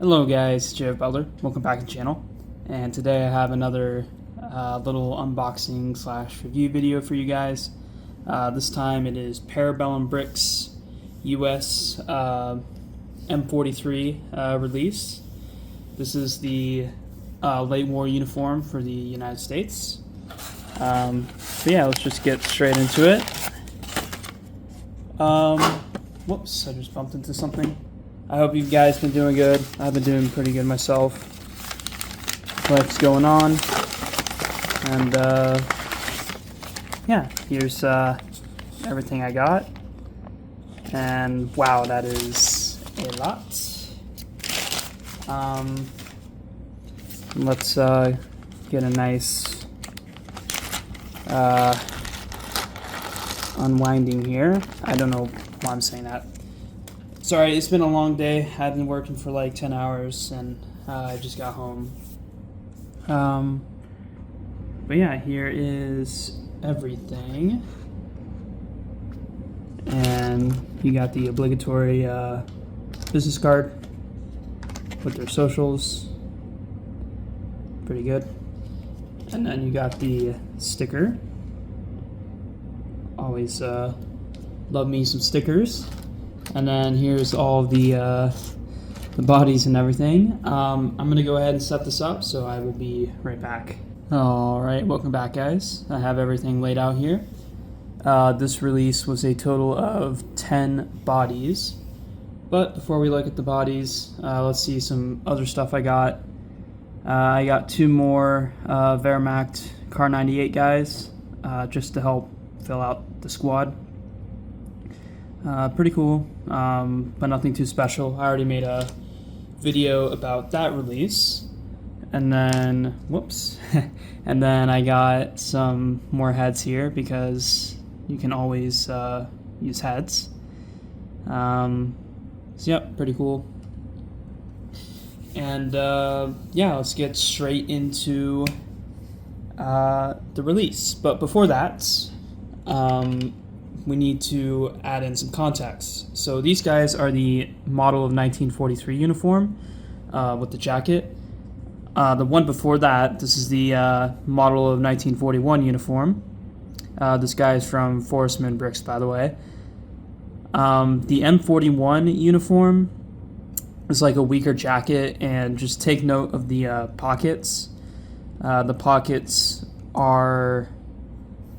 Hello guys, Joe Butler. Welcome back to the channel. And today I have another little unboxing / review video for you guys. This time it is Bellum Bricks US M43 release. This is the late war uniform for the United States. So yeah, let's just get straight into it. Whoops, I just bumped into something. I hope you guys been doing good. I've been doing pretty good myself. Life's going on. And yeah, here's everything I got. And wow, that is a lot. Let's get a nice unwinding here. I don't know why I'm saying that. Sorry, it's been a long day. I've been working for like 10 hours and I just got home. But yeah, here is everything. And you got the obligatory business card with their socials. Pretty good. And then you got the sticker. Always love me some stickers. And then here's all the bodies and everything. I'm gonna go ahead and set this up, so I will be right back. All right, welcome back, guys. I have everything laid out here. This release was a total of 10 bodies. But before we look at the bodies, let's see some other stuff I got. I got 2 more Wehrmacht Car 98 guys, just to help fill out the squad. Pretty cool, but nothing too special. I already made a video about that release. And then, whoops, and then I got some more heads here because you can always use heads. So yep, pretty cool. And yeah, let's get straight into the release. But before that, we need to add in some context. So these guys are the model of 1943 uniform with the jacket. The one before that, this is the model of 1941 uniform. This guy is from Rifleman Bricks, by the way. The M41 uniform is like a weaker jacket, and just take note of the pockets. The pockets are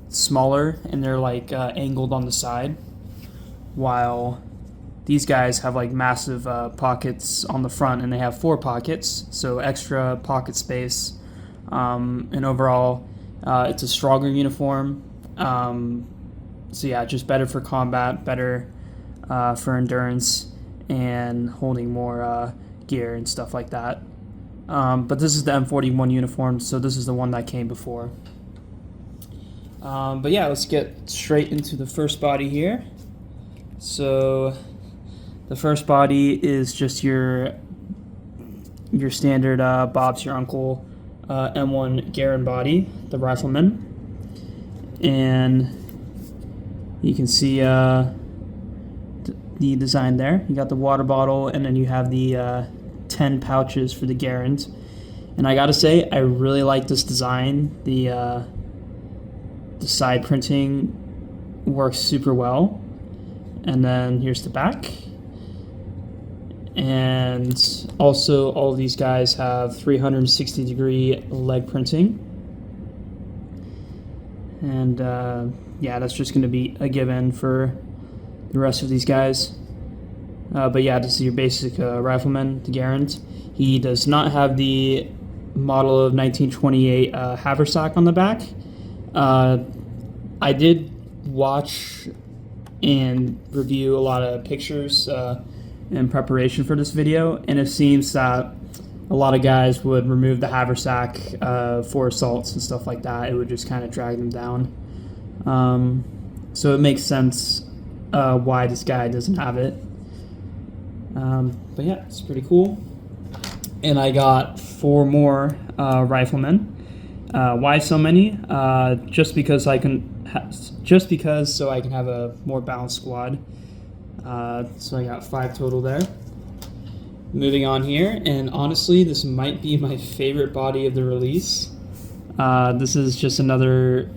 smaller and they're like angled on the side, while these guys have like massive pockets on the front, and they have 4 pockets, so extra pocket space. And overall it's a stronger uniform, so yeah, just better for combat, better for endurance and holding more gear and stuff like that. But this is the M41 uniform, so this is the one that came before. But yeah, let's get straight into the first body here. So the first body is just your standard Bob's Your Uncle M1 Garand body, the Rifleman. And you can see the design there. You got the water bottle, and then you have the 10 pouches for the Garand. And I gotta say, I really like this design. The side printing works super well. And then here's the back. And also all of these guys have 360-degree leg printing. And yeah, that's just going to be a given for the rest of these guys. But yeah, this is your basic Rifleman, the Garand. He does not have the model of 1928 haversack on the back. I did watch and review a lot of pictures in preparation for this video, and it seems that a lot of guys would remove the haversack for assaults and stuff like that. It would just kind of drag them down. So it makes sense why this guy doesn't have it. But yeah, it's pretty cool. And I got 4 more Riflemen. Why so many? Just because so I can have a more balanced squad. So I got 5 total there. Moving on here, and honestly, this might be my favorite body of the release. This is just another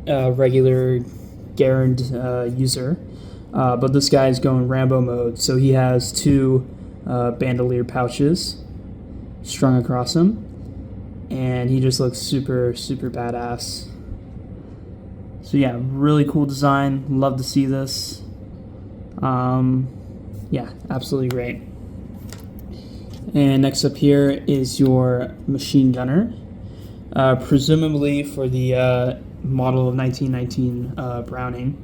regular Garand user, but this guy is going Rambo mode, so he has two bandolier pouches strung across him, and he just looks super badass. So yeah, really cool design. Love to see this. Yeah, absolutely great. And next up here is your machine gunner, presumably for the model of 1919 Browning.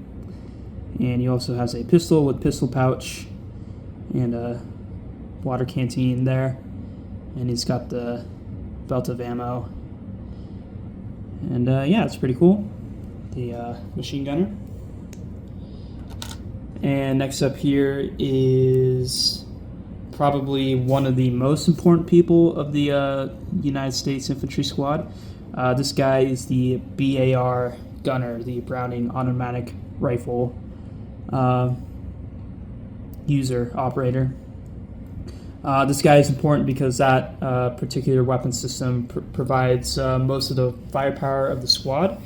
And he also has a pistol with pistol pouch and a water canteen there. And he's got the belt of ammo. And yeah, it's pretty cool. The machine gunner. And next up here is probably one of the most important people of the United States Infantry Squad. This guy is the BAR gunner, the Browning automatic rifle user, operator. This guy is important because that particular weapon system provides most of the firepower of the squad.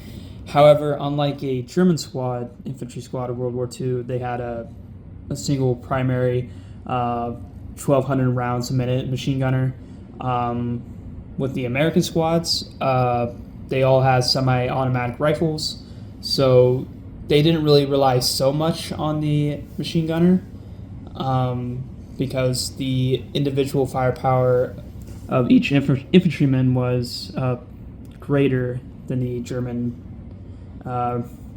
However, unlike a German squad, infantry squad of World War II, they had a single primary 1,200 rounds a minute machine gunner. With the American squads, they all had semi-automatic rifles, so they didn't really rely so much on the machine gunner because the individual firepower of each infantryman was greater than the German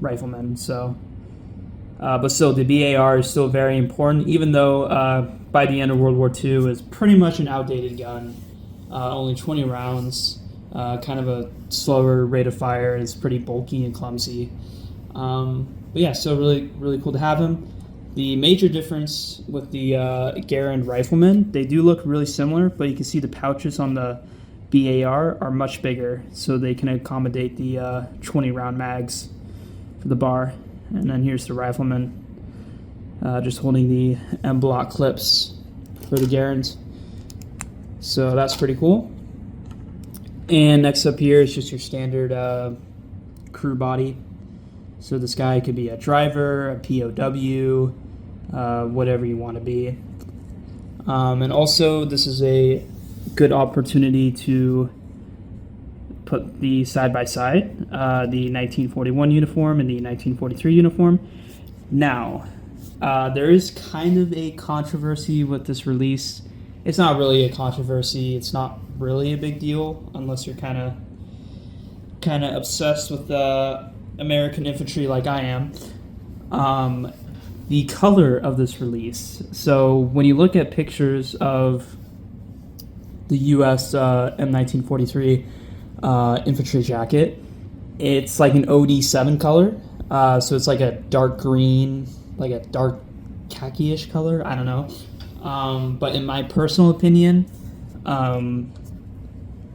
riflemen. So, but still, the BAR is still very important, even though by the end of World War II, it's pretty much an outdated gun. Only 20 rounds, kind of a slower rate of fire, and it's pretty bulky and clumsy. But yeah, so really cool to have him. The major difference with the Garand Rifleman, they do look really similar, but you can see the pouches on the BAR are much bigger, so they can accommodate the 20 round mags for the bar. And then here's the Rifleman, just holding the M block clips for the Garands. So that's pretty cool. And next up here is just your standard crew body. So this guy could be a driver, a POW, whatever you want to be. And also, this is a good opportunity to put the side-by-side, the 1941 uniform and the 1943 uniform. Now, there is kind of a controversy with this release. It's not really a controversy. It's not really a big deal unless you're kind of obsessed with American infantry like I am. The color of this release. So when you look at pictures of the U.S. M1943 infantry jacket, it's like an OD7 color. So it's like a dark green, like a dark khaki-ish color. I don't know. But in my personal opinion,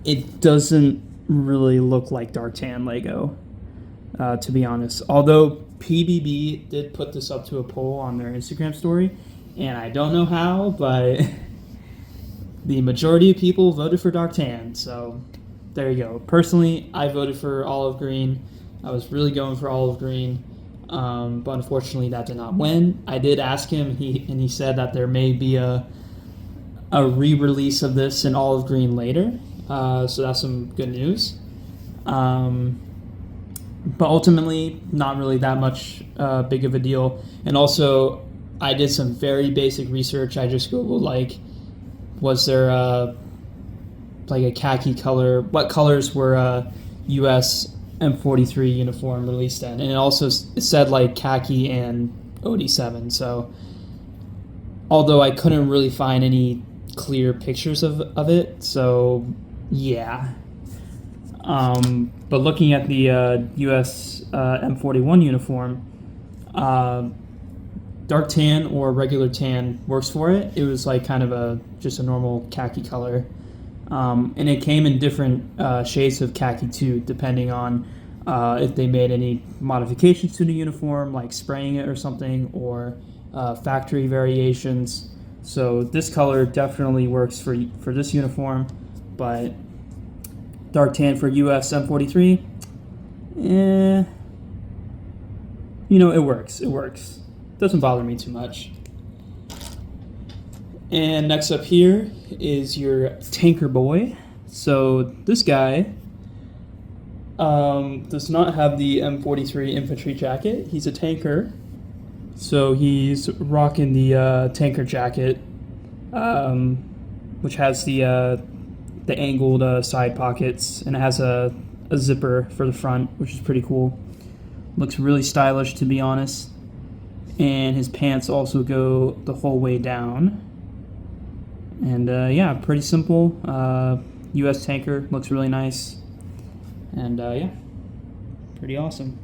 it doesn't really look like dark tan Lego, to be honest. Although PBB did put this up to a poll on their Instagram story, and I don't know how, but the majority of people voted for dark tan, so there you go. Personally, I voted for olive green. I was really going for olive green, but unfortunately that did not win. I did ask him, and he said that there may be a re-release of this in olive green later, so that's some good news. But ultimately, not really that much big of a deal. And also, I did some very basic research. I just Googled, like, was there like a khaki color? What colors were U.S. M43 uniform released in? And it said, like, khaki and OD7. So, although I couldn't really find any clear pictures of it, so, yeah. But looking at the U.S. M41 uniform, dark tan or regular tan works for it. It was like kind of just a normal khaki color, and it came in different shades of khaki too, depending on if they made any modifications to the uniform, like spraying it or something, or factory variations. So this color definitely works for this uniform, but dark tan for US M43, you know, it works. It works. Doesn't bother me too much. And next up here is your tanker boy. So this guy does not have the M43 infantry jacket. He's a tanker, so he's rocking the tanker jacket, which has the angled side pockets, and it has a zipper for the front, which is pretty cool. Looks really stylish, to be honest. And his pants also go the whole way down. And yeah, pretty simple. US tanker, looks really nice. And yeah, pretty awesome.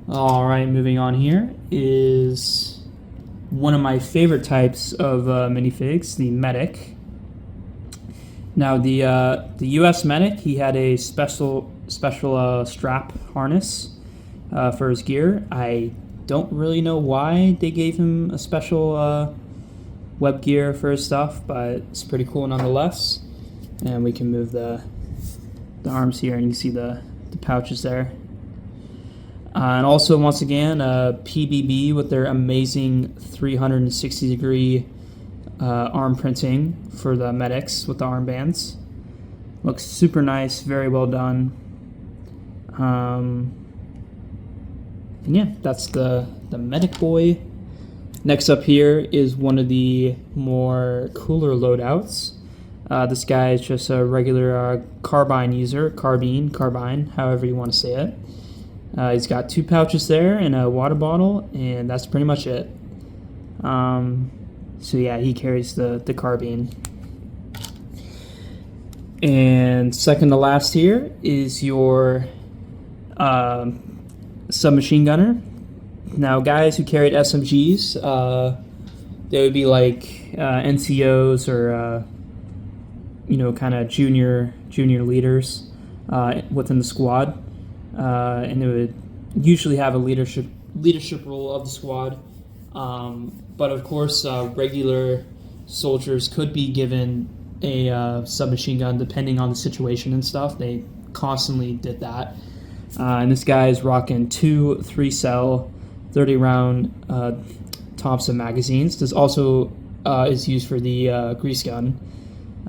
Alright, moving on here is one of my favorite types of minifigs, the medic. Now the US medic, he had a special strap harness for his gear. I don't really know why they gave him a special web gear for his stuff, but it's pretty cool nonetheless. And we can move the arms here, and you can see the pouches there. And also, once again, PBB with their amazing 360-degree arm printing for the medics with the armbands. Looks super nice, very well done. And yeah, that's the medic boy. Next up here is one of the more cooler loadouts. This guy is just a regular carbine user, carbine, however you want to say it. He's got 2 pouches there and a water bottle, and that's pretty much it. So yeah, he carries the carbine. And second to last here is your submachine gunner. Now, guys who carried SMGs, they would be like NCOs or you know, kind of junior leaders within the squad, and they would usually have a leadership role of the squad. But of course, regular soldiers could be given a submachine gun depending on the situation and stuff. They constantly did that. And this guy is rocking 2 3-cell 30-round Thompson magazines. This also is used for the grease gun.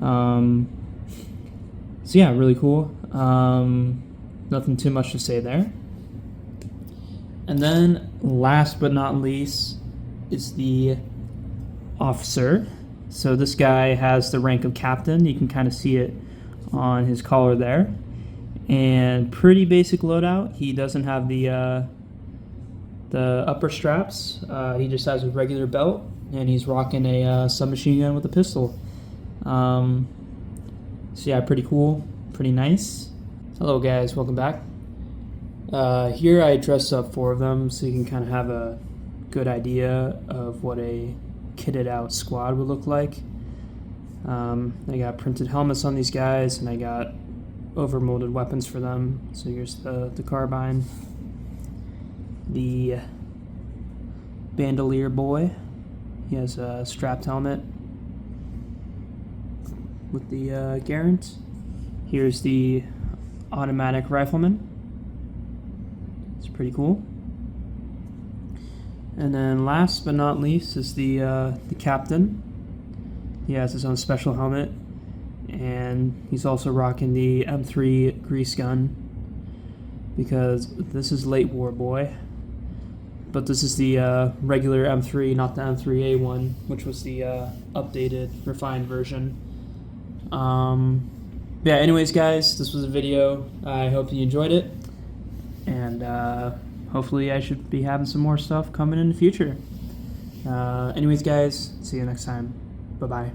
So yeah, really cool. Nothing too much to say there. And then last but not least is the officer. So this guy has the rank of captain. You can kind of see it on his collar there. And pretty basic loadout. He doesn't have the upper straps. He just has a regular belt, and he's rocking a submachine gun with a pistol. So yeah, pretty cool, pretty nice. Hello guys, welcome back. Here I dressed up 4 of them so you can kind of have a good idea of what a kitted out squad would look like. I got printed helmets on these guys, and I got overmolded weapons for them. So here's the carbine, the bandolier boy. He has a strapped helmet with the Garant. Here's the automatic rifleman. It's pretty cool. And then last but not least is the captain. He has his own special helmet, and he's also rocking the M3 grease gun because this is late war boy. But this is the regular M3, not the M3A1, which was the updated, refined version. Yeah, anyways guys, this was a video. I hope you enjoyed it, and hopefully I should be having some more stuff coming in the future. Anyways guys, see you next time. Bye-bye.